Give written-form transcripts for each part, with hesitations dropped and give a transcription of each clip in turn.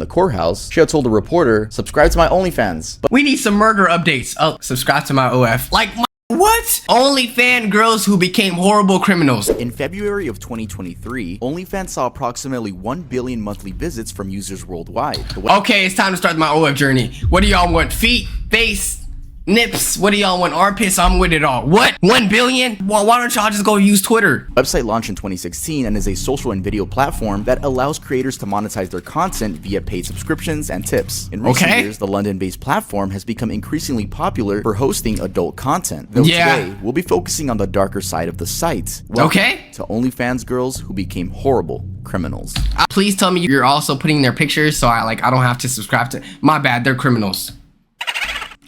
the courthouse, she had told a reporter, "Subscribe to my OnlyFans." But we need some murder updates. Oh, subscribe to my OF. Like, what? OnlyFans girls who became horrible criminals. In February of 2023, OnlyFans saw approximately 1 billion monthly visits from users worldwide. Okay, it's time to start my OF journey. What do y'all want? Feet, face, nips? What do y'all want? Armpits? I'm with it all. What? 1 billion? Well, why don't y'all just go use Twitter? The website launched in 2016 and is a social and video platform that allows creators to monetize their content via paid subscriptions and tips. In recent years, the London-based platform has become increasingly popular for hosting adult content. Though today, we'll be focusing on the darker side of the site. Welcome to OnlyFans girls who became horrible criminals. Please tell me you're also putting their pictures so I don't have to subscribe to. My bad, they're criminals.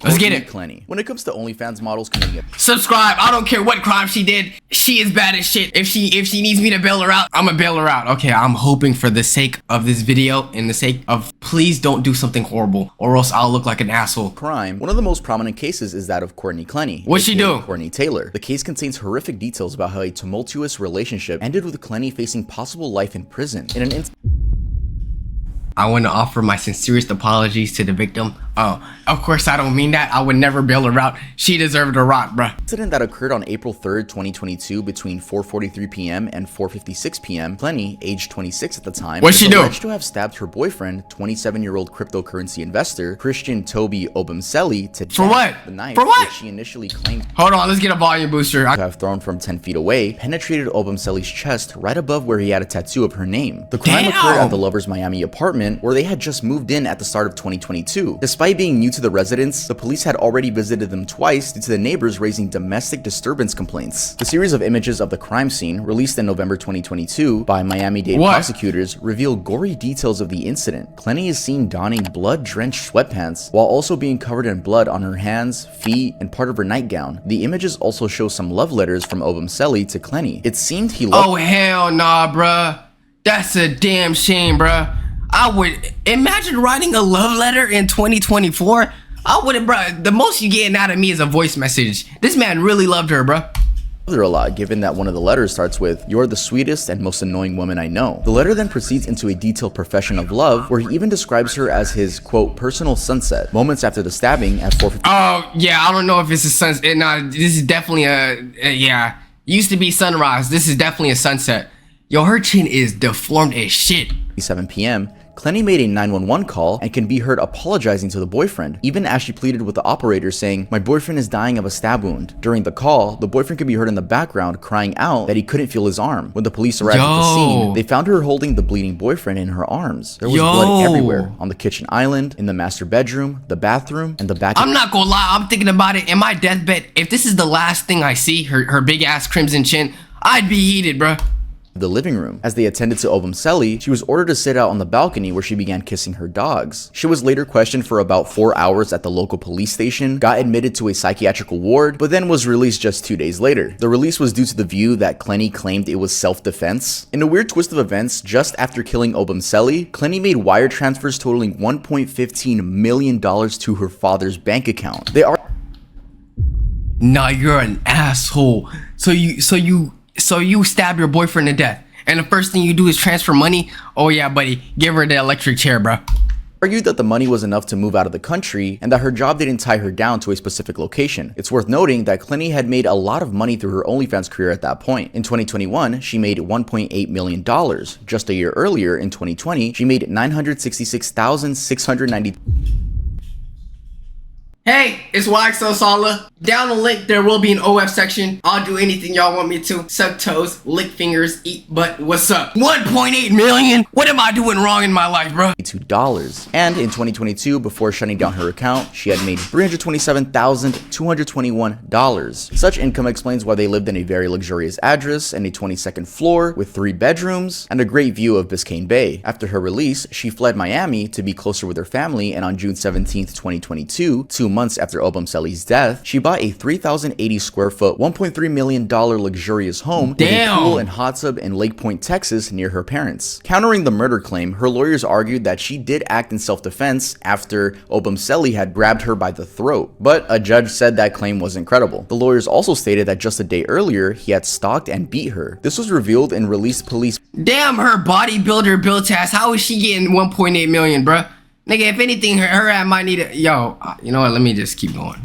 Let's get it. Clenney. When it comes to OnlyFans models committing a subscribe. I don't care what crime she did. She is bad as shit. If she needs me to bail her out, I'ma bail her out. Okay, I'm hoping for the sake of this video and the sake of please don't do something horrible or else I'll look like an asshole. Crime. One of the most prominent cases is that of Courtney Clenney. What'd she do? Courtney Taylor. The case contains horrific details about how a tumultuous relationship ended with Clenney facing possible life in prison. In an I want to offer my sincerest apologies to the victim. Oh, of course I don't mean that. I would never bail her out. She deserved a rot, bruh. Incident that occurred on April 3rd, 2022 between 4:43 p.m. and 4:56 p.m. Clenney, aged 26 at the time, what'd she do? Alleged to have stabbed her boyfriend, 27-year-old cryptocurrency investor Christian Toby Obumseli to death. For what? The knife, for what? Which she initially claimed Hold on, let's get a volume booster. To have thrown from 10 feet away, penetrated Obumseli's chest right above where he had a tattoo of her name. The crime occurred at the lover's Miami apartment where they had just moved in at the start of 2022. Despite being new to the residence, the police had already visited them twice due to the neighbors raising domestic disturbance complaints. The series of images of the crime scene, released in November 2022 by Miami-Dade prosecutors, reveal gory details of the incident. Clenney is seen donning blood-drenched sweatpants while also being covered in blood on her hands, feet, and part of her nightgown. The images also show some love letters from Obumseli to Clenney. It seemed he loved— Oh hell nah, bruh. That's a damn shame, bruh. I would imagine writing a love letter in 2024. I wouldn't, bruh. The most you getting out of me is a voice message. This man really loved her, bruh. Her a lot, given that one of the letters starts with, "You're the sweetest and most annoying woman I know." The letter then proceeds into a detailed profession of love, where he even describes her as his, quote, personal sunset. Moments after the stabbing at 4:50. Oh, yeah, I don't know if it's a sunset. Nah, this is definitely yeah. Used to be sunrise. This is definitely a sunset. Yo, her chin is deformed as shit. 7 p.m., Clenney made a 911 call and can be heard apologizing to the boyfriend, even as she pleaded with the operator saying, "My boyfriend is dying of a stab wound." During the call, the boyfriend could be heard in the background crying out that he couldn't feel his arm. When the police arrived at the scene, they found her holding the bleeding boyfriend in her arms. There was blood everywhere, on the kitchen island, in the master bedroom, the bathroom, and the back— I'm not gonna lie, I'm thinking about it. In my deathbed, if this is the last thing I see, her big ass crimson chin, I'd be heated, bruh. The living room. As they attended to Obumseli, she was ordered to sit out on the balcony where she began kissing her dogs. She was later questioned for about 4 hours at the local police station, got admitted to a psychiatrical ward, but then was released just 2 days later. The release was due to the view that Clenney claimed it was self-defense. In a weird twist of events, just after killing Obumseli, Clenney made wire transfers totaling $1.15 million to her father's bank account. They are— Nah, you're an asshole. So you stab your boyfriend to death, and the first thing you do is transfer money? Oh yeah, buddy, give her the electric chair, bro. Argued that the money was enough to move out of the country and that her job didn't tie her down to a specific location. It's worth noting that Clenney had made a lot of money through her OnlyFans career at that point. In 2021, she made $1.8 million. Just a year earlier, in 2020, she made $966,690. Hey, it's YXO Sala. Down the link, there will be an OF section. I'll do anything y'all want me to. Suck toes, lick fingers, eat butt. What's up? 1.8 million? What am I doing wrong in my life, bro? $2. And in 2022, before shutting down her account, she had made $327,221. Such income explains why they lived in a very luxurious address and a 22nd floor with 3 bedrooms and a great view of Biscayne Bay. After her release, she fled Miami to be closer with her family, and on June 17th, 2022, 2 months after Obumseli's death, she bought a 3,080 square foot, $1.3 million luxurious home with a pool and hot tub in Lake Point, Texas, near her parents. Countering the murder claim, her lawyers argued that she did act in self-defense after Obumseli had grabbed her by the throat, but a judge said that claim wasn't credible. The lawyers also stated that just a day earlier, he had stalked and beat her. This was revealed in released police. Damn, her bodybuilder built ass. How is she getting 1.8 million, bruh? Nigga, if anything, her ass might need a... Yo, you know what? Let me just keep going.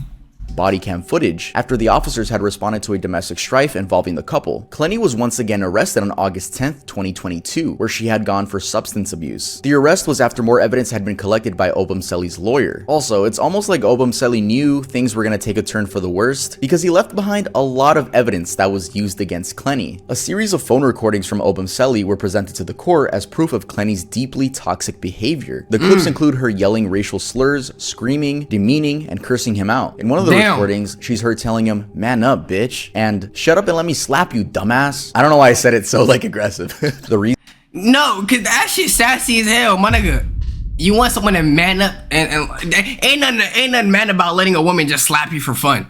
Body cam footage after the officers had responded to a domestic strife involving the couple. Clenney was once again arrested on August 10th, 2022, where she had gone for substance abuse. The arrest was after more evidence had been collected by Obumseli's lawyer. Also, it's almost like Obumseli knew things were gonna take a turn for the worst because he left behind a lot of evidence that was used against Clenney. A series of phone recordings from Obumseli were presented to the court as proof of Clenney's deeply toxic behavior. The clips include her yelling racial slurs, screaming, demeaning, and cursing him out. In one of the recordings, she's heard telling him, "Man up, bitch," and "Shut up and let me slap you, dumbass." I don't know why I said it so like aggressive. The reason No, cause that shit sassy as hell, my nigga. You want someone to man up and ain't nothing man about letting a woman just slap you for fun.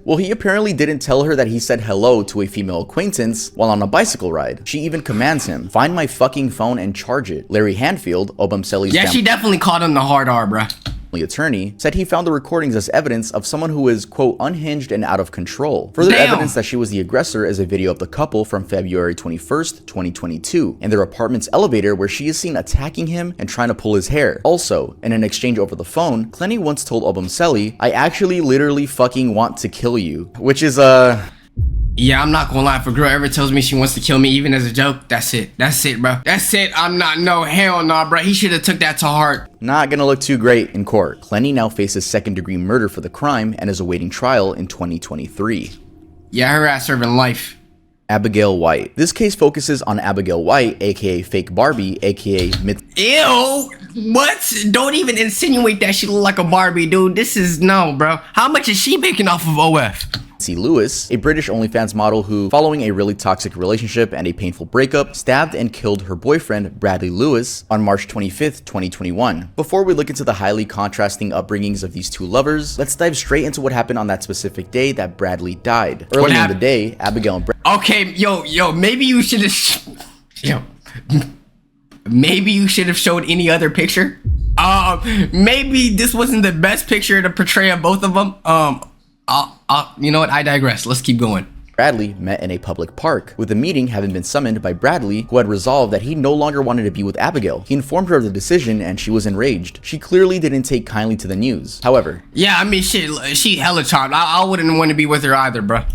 Well, he apparently didn't tell her that he said hello to a female acquaintance while on a bicycle ride. She even commands him, "Find my fucking phone and charge it." Larry Hanfield, Obumseli's she definitely called him the hard R, bruh. Attorney, said he found the recordings as evidence of someone who is, quote, unhinged and out of control. Further evidence that she was the aggressor is a video of the couple from February 21st, 2022, in their apartment's elevator where she is seen attacking him and trying to pull his hair. Also, in an exchange over the phone, Clenney once told Obumseli, "I actually literally fucking want to kill you," which is, Yeah, I'm not gonna lie, if a girl ever tells me she wants to kill me, even as a joke, that's it. That's it, bro. That's it. I'm not, no, hell nah, bro. He should have took that to heart. Not gonna look too great in court. Clenney now faces second-degree murder for the crime and is awaiting trial in 2023. Yeah, her ass serving life. Abigail White. This case focuses on Abigail White, aka Fake Barbie, aka Ew! What? Don't even insinuate that she look like a Barbie, dude. This is, no, bro. How much is she making off of OF? Lewis, a British OnlyFans model who, following a really toxic relationship and a painful breakup, stabbed and killed her boyfriend, Bradley Lewis, on March 25th, 2021. Before we look into the highly contrasting upbringings of these two lovers, let's dive straight into what happened on that specific day that Bradley died. Early in the day, Abigail and Okay, yo, maybe you should have... Maybe you should have showed any other picture. Maybe this wasn't the best picture to portray of both of them. You know what? I digress. Let's keep going. Bradley met in a public park, with the meeting having been summoned by Bradley, who had resolved that he no longer wanted to be with Abigail. He informed her of the decision and she was enraged. She clearly didn't take kindly to the news. However, yeah, I mean, shit, she hella charmed. I wouldn't want to be with her either, bruh.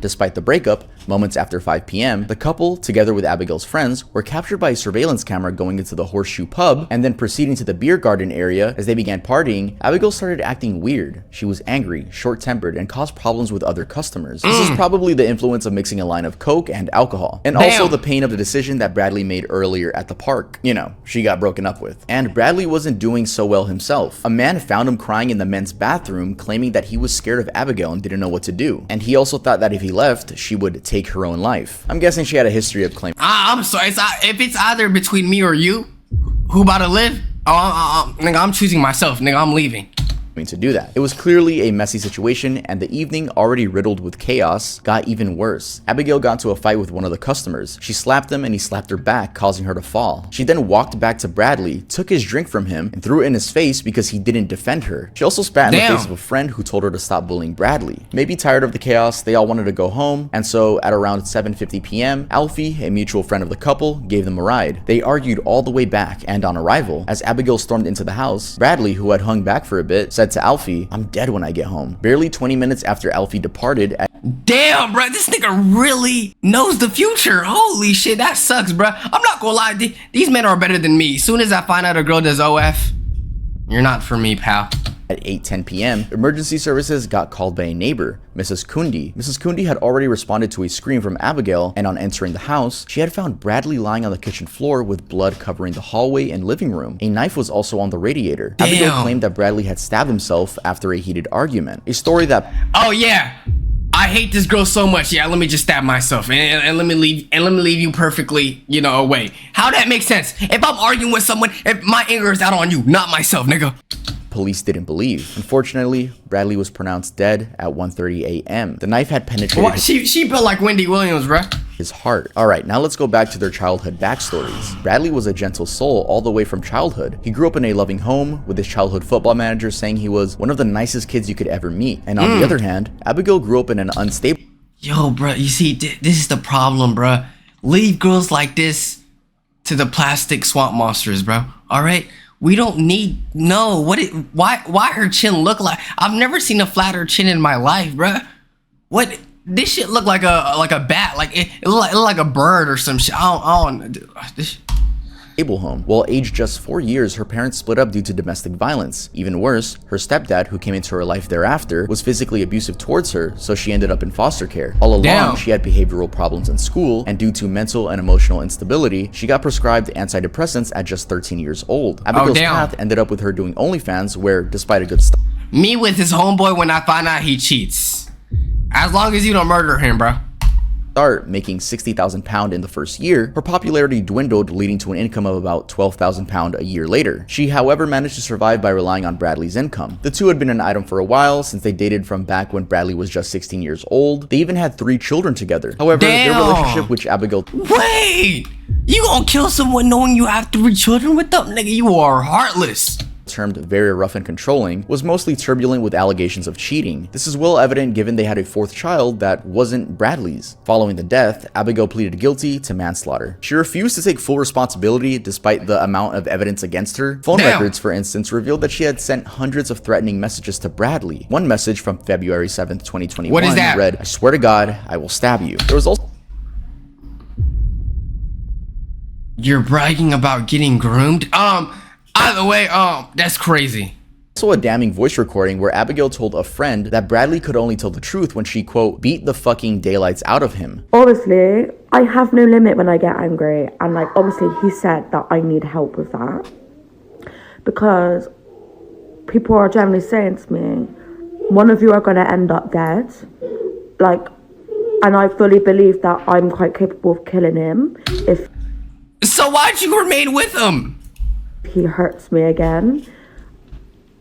Despite the breakup, moments after 5 p.m., the couple, together with Abigail's friends, were captured by a surveillance camera going into the Horseshoe Pub and then proceeding to the beer garden area. As they began partying, Abigail started acting weird. She was angry, short-tempered, and caused problems with other customers. This is probably the influence of mixing a line of coke and alcohol, and also the pain of the decision that Bradley made earlier at the park. You know, she got broken up with. And Bradley wasn't doing so well himself. A man found him crying in the men's bathroom, claiming that he was scared of Abigail and didn't know what to do. And he also thought that if he left, she would take her own life. I'm guessing she had a history of claiming. I'm sorry. If it's either between me or you, who about to live? Nigga, I'm choosing myself. Nigga, I'm leaving. To do that. It was clearly a messy situation, and the evening, already riddled with chaos, got even worse. Abigail got into a fight with one of the customers. She slapped him and he slapped her back, causing her to fall. She then walked back to Bradley, took his drink from him, and threw it in his face because he didn't defend her. She also spat in the face of a friend who told her to stop bullying Bradley. Maybe tired of the chaos, they all wanted to go home, and so at around 7:50 p.m., Alfie, a mutual friend of the couple, gave them a ride. They argued all the way back, and on arrival, as Abigail stormed into the house, Bradley, who had hung back for a bit, said to Alfie, "I'm dead when I get home." Barely 20 minutes after Alfie departed, damn, bro, this nigga really knows the future. Holy shit, that sucks, bro. I'm not gonna lie, these men are better than me. As soon as I find out a girl does OF, you're not for me, pal. At 8:10 p.m., emergency services got called by a neighbor, Mrs. Kundi. Mrs. Kundi had already responded to a scream from Abigail, and on entering the house, she had found Bradley lying on the kitchen floor with blood covering the hallway and living room. A knife was also on the radiator. Damn. Abigail claimed that Bradley had stabbed himself after a heated argument. A story that... Oh yeah, I hate this girl so much. Yeah, let me just stab myself and let me leave you perfectly, you know, away. How that makes sense? If I'm arguing with someone, if my anger is out on you, not myself, nigga. police didn't believe. Unfortunately, Bradley was pronounced dead at 1:30 a.m. The knife had penetrated What? She built like Wendy Williams, bruh. his heart. Alright, now let's go back to their childhood backstories. Bradley was a gentle soul all the way from childhood. He grew up in a loving home, with his childhood football manager saying he was one of the nicest kids you could ever meet. And on the other hand, Abigail grew up in an unstable... Yo, bruh, you see, this is the problem, bruh. Leave girls like this to the plastic swamp monsters, bro. Alright? We don't need, no, why her chin look like, I've never seen a flatter chin in my life, bruh. What, this shit look like a bat, like it look like a bird or some shit. I don't, this home. Well, aged just 4 years, her parents split up due to domestic violence. Even worse, her stepdad, who came into her life thereafter, was physically abusive towards her, so she ended up in foster care. All along, she had behavioral problems in school, and due to mental and emotional instability, she got prescribed antidepressants at just 13 years old. Abigail's path ended up with her doing OnlyFans, where, despite a good start, me with his homeboy when I find out he cheats. As long as you don't murder him, bro. Making £60,000 in the first year, her popularity dwindled, leading to an income of about £12,000 a year later. She, however, managed to survive by relying on Bradley's income. The two had been an item for a while, since they dated from back when Bradley was just 16 years old. They even had 3 children together. However, their relationship, which Abigail... Wait! You gonna kill someone knowing you have 3 children with them? Nigga, you are heartless. Termed very rough and controlling, was mostly turbulent with allegations of cheating. This is well evident given they had a 4th child that wasn't Bradley's. Following the death, Abigail pleaded guilty to manslaughter. She refused to take full responsibility despite the amount of evidence against her. Phone records, for instance, revealed that she had sent hundreds of threatening messages to Bradley. One message from February 7th, 2021 read, "I swear to God, I will stab you." There was also... You're bragging about getting groomed? Either way, that's crazy. Also a damning voice recording where Abigail told a friend that Bradley could only tell the truth when she, quote, beat the fucking daylights out of him. Obviously, I have no limit when I get angry, and like obviously he said that I need help with that because people are generally saying to me, one of you are going to end up dead, like, and I fully believe that I'm quite capable of killing him if... So why'd you remain with him? He hurts me again,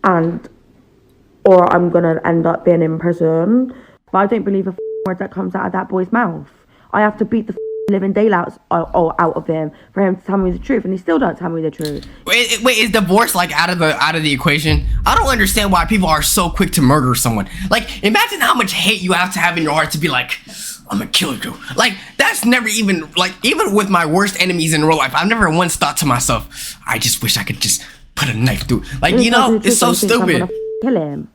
or I'm gonna end up being in prison. But I don't believe a word that comes out of that boy's mouth. I have to beat the living daylights out of him for him to tell me the truth, and he still don't tell me the truth. Wait, is divorce like out of the equation? I don't understand why people are so quick to murder someone. Like, imagine how much hate you have to have in your heart to be like, I'm gonna kill you. Like, that's never even, like, even with my worst enemies in real life, I've never once thought to myself, I just wish I could just put a knife through. Like, you know, it's so stupid. I'm gonna kill him.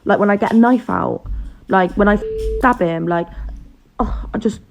Like, when I get a knife out, like, when I stab him, like, oh, I just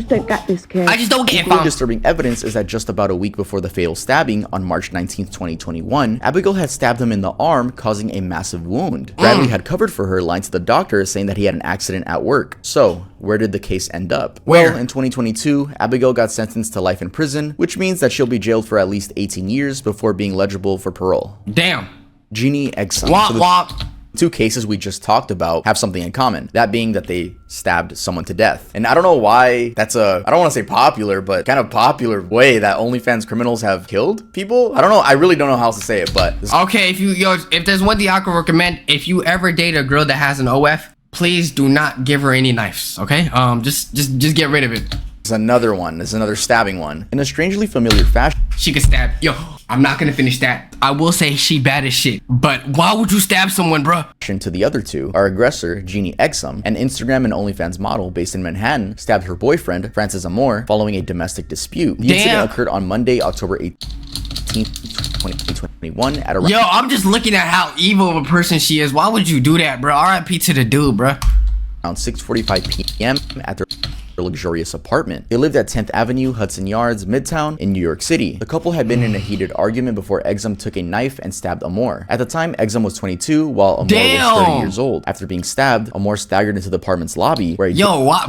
don't get this kid. I just don't get it. Equally disturbing evidence is that just about a week before the fatal stabbing on March 19th, 2021, Abigail had stabbed him in the arm, causing a massive wound. Bradley had covered for her, lying to the doctor, saying that he had an accident at work. So, where did the case end up? Well, in 2022, Abigail got sentenced to life in prison, which means that she'll be jailed for at least 18 years before being eligible for parole. Damn. Genie Exum. Womp womp. 2 cases we just talked about have something in common, that being that they stabbed someone to death. And I don't know why that's I don't want to say popular, but kind of popular way that OnlyFans criminals have killed people. I don't know, I really don't know how else to say it, but... Okay, if there's one thing I could recommend, if you ever date a girl that has an OF, please do not give her any knives, okay? Just get rid of it. There's another one, there's another stabbing one. In a strangely familiar fashion... She could stab, yo, I'm not gonna finish that. I will say she bad as shit, but why would you stab someone, bro? To the other 2, our aggressor, Genie Exum, an Instagram and OnlyFans model based in Manhattan, stabbed her boyfriend, Francis Amor, following a domestic dispute. The incident occurred on Monday, October 18th, 2021 at around... Yo, I'm just looking at how evil of a person she is. Why would you do that, bro? RIP to the dude, bro. Around 6:45 p.m. at their luxurious apartment. They lived at 10th Avenue, Hudson Yards, Midtown in New York City. The couple had been in a heated argument before Exum took a knife and stabbed Amor. At the time, Exum was 22 while Amor was 30 years old. After being stabbed, Amor staggered into the apartment's lobby where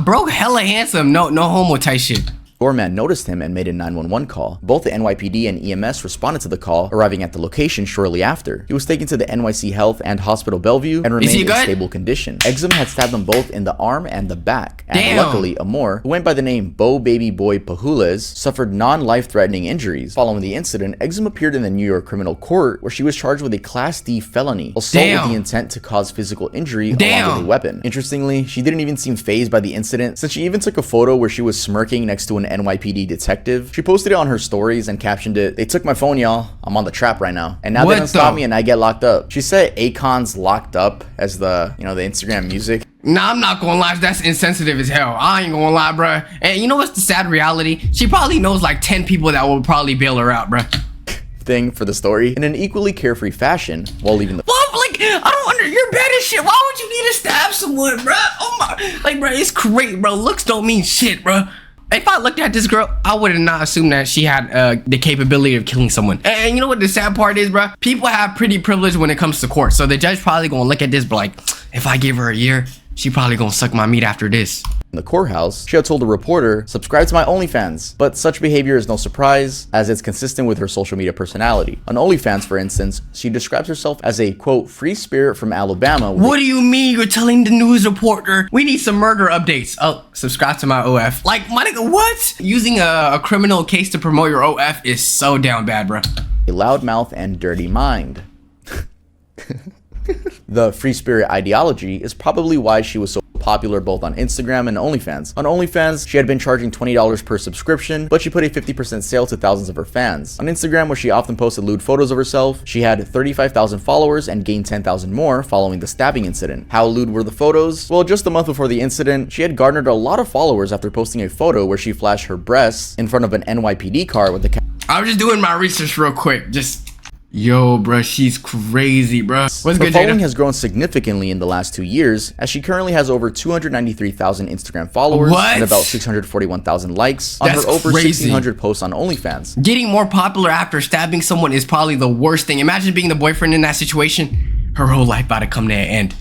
bro, hella handsome. No homo type shit. Doorman noticed him and made a 911 call. Both the NYPD and EMS responded to the call, arriving at the location shortly after. He was taken to the NYC Health and Hospital Bellevue and remained in stable condition. Exum had stabbed them both in the arm and the back. And luckily, Amor, who went by the name Bo Baby Boy Pajules, suffered non-life-threatening injuries. Following the incident, Exum appeared in the New York criminal court where she was charged with a Class D felony, assault with the intent to cause physical injury along with a weapon. Interestingly, she didn't even seem fazed by the incident, since she even took a photo where she was smirking next to an NYPD detective. She posted it on her stories and captioned it, "They took my phone, y'all. I'm on the trap right now. And now they don't stop me and I get locked up." She said Akon's locked up as the, the Instagram music. Nah, I'm not gonna lie, that's insensitive as hell. I ain't gonna lie, bruh. And you know what's the sad reality? She probably knows like 10 people that will probably bail her out, bruh. Thing for the story in an equally carefree fashion while leaving the you're bad as shit. Why would you need to stab someone, bruh? Oh my, like, bruh, it's great, bro. Looks don't mean shit, bruh. If I looked at this girl, I would have not assumed that she had the capability of killing someone. And you know what the sad part is, bruh? People have pretty privilege when it comes to court. So the judge probably gonna look at this, but like, if I give her a year, she probably gonna suck my meat after this. In the courthouse, she had told a reporter, "Subscribe to my OnlyFans." But such behavior is no surprise, as it's consistent with her social media personality. On OnlyFans, for instance, she describes herself as a, quote, free spirit from Alabama. What do you mean you're telling the news reporter? We need some murder updates. Oh, subscribe to my OF. Like, my nigga, what? Using a criminal case to promote your OF is so down bad, bro. A loudmouth and dirty mind. The free spirit ideology is probably why she was so popular both on Instagram and OnlyFans. On OnlyFans, she had been charging $20 per subscription, but she put a 50% sale to thousands of her fans. On Instagram, where she often posted lewd photos of herself, she had 35,000 followers and gained 10,000 more following the stabbing incident. How lewd were the photos? Well, just a month before the incident, she had garnered a lot of followers after posting a photo where she flashed her breasts in front of an NYPD car with the I was just doing my research real quick. Yo, bruh, she's crazy, bruh. What's good, Her following has grown significantly in the last 2 years, as she currently has over 293,000 Instagram followers and about 641,000 likes on her over 1,600 posts on OnlyFans. Getting more popular after stabbing someone is probably the worst thing. Imagine being the boyfriend in that situation. Her whole life about to come to an end.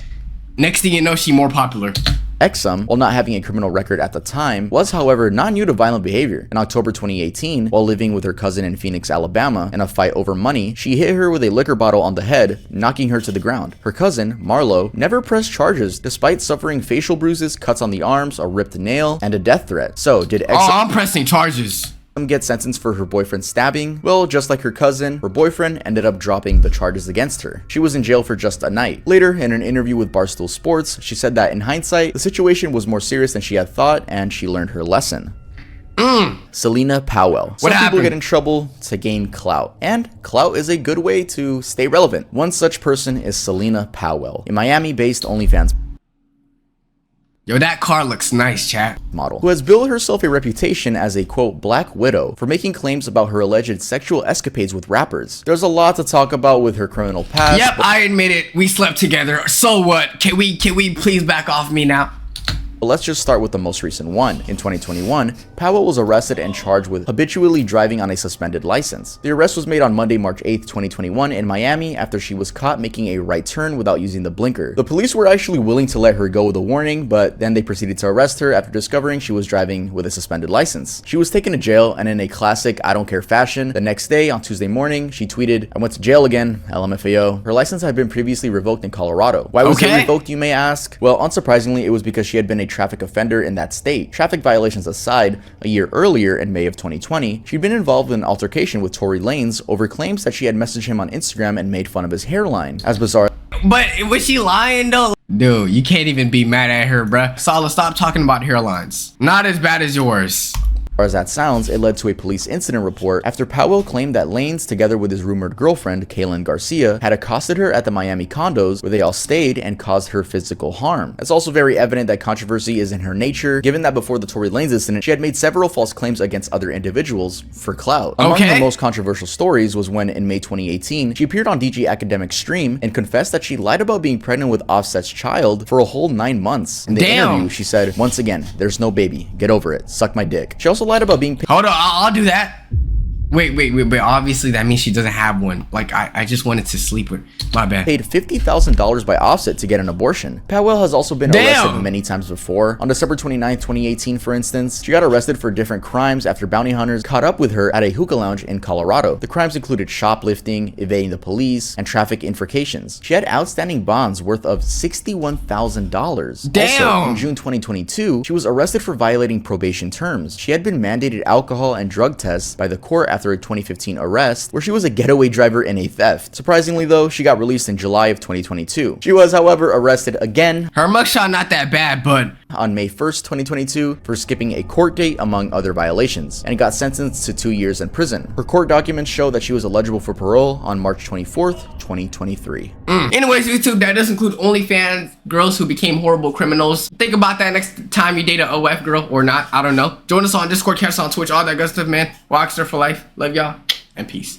Next thing you know, she's more popular. Exum, while not having a criminal record at the time, was however not new to violent behavior. In October 2018, while living with her cousin in Phoenix, Alabama, in a fight over money, she hit her with a liquor bottle on the head, knocking her to the ground. Her cousin, Marlo, never pressed charges despite suffering facial bruises, cuts on the arms, a ripped nail, and a death threat. So did Exum I'm pressing charges. Get sentenced for her boyfriend's stabbing? Well, just like her cousin, her boyfriend ended up dropping the charges against her. She was in jail for just a night. Later, in an interview with Barstool Sports, she said that in hindsight, the situation was more serious than she had thought, and she learned her lesson. Celina Powell. Some people get in trouble to gain clout, and clout is a good way to stay relevant. One such person is Celina Powell, a Miami-based OnlyFans Yo, that car looks nice, chat. model, who has built herself a reputation as a, quote, black widow for making claims about her alleged sexual escapades with rappers. There's a lot to talk about with her criminal past. Yep, I admit it. We slept together. So what? Can we please back off me now? But let's just start with the most recent one. In 2021, Powell was arrested and charged with habitually driving on a suspended license. The arrest was made on Monday, March 8th, 2021 in Miami after she was caught making a right turn without using the blinker. The police were actually willing to let her go with a warning, but then they proceeded to arrest her after discovering she was driving with a suspended license. She was taken to jail, and in a classic I don't care fashion, the next day, on Tuesday morning, she tweeted, "I went to jail again, LMFAO." Her license had been previously revoked in Colorado. Why was it revoked, you may ask? Well, unsurprisingly, it was because she had been a traffic offender in that state. Traffic violations aside, a year earlier in May of 2020, she'd been involved in an altercation with Tory Lanez over claims that she had messaged him on Instagram and made fun of his hairline. As bizarre. But was she lying though? Dude, you can't even be mad at her, bruh. Sala, stop talking about hairlines. Not as bad as yours. As that sounds, it led to a police incident report after Powell claimed that Lanez, together with his rumored girlfriend, Kaylin Garcia, had accosted her at the Miami condos where they all stayed and caused her physical harm. It's also very evident that controversy is in her nature, given that before the Tory Lanez incident, she had made several false claims against other individuals for clout. Among the most controversial stories was when, in May 2018, she appeared on DJ Academic's stream and confessed that she lied about being pregnant with Offset's child for a whole 9 months. In the interview, she said, "Once again, there's no baby. Get over it. Suck my dick." She also lied about being Hold on, I'll do that. Wait. Obviously, that means she doesn't have one. Like, I just wanted to sleep with. My bad. Paid $50,000 by Offset to get an abortion. Powell has also been arrested many times before. On December 29, 2018, for instance, she got arrested for different crimes after bounty hunters caught up with her at a hookah lounge in Colorado. The crimes included shoplifting, evading the police, and traffic infractions. She had outstanding bonds worth of $61,000. Damn! Also, in June 2022, she was arrested for violating probation terms. She had been mandated alcohol and drug tests by the court after a 2015 arrest, where she was a getaway driver in a theft. Surprisingly though, she got released in July of 2022. She was, however, arrested again. Her mugshot not that bad, but on May 1st, 2022, for skipping a court date among other violations, and got sentenced to 2 years in prison. Her court documents show that she was eligible for parole on March 24th, 2023. Anyways, YouTube, that does include OnlyFans girls who became horrible criminals. Think about that next time you date a OF girl or not. I don't know. Join us on Discord, catch us on Twitch, all that good stuff, man. Rockstar for life. Love y'all, and peace.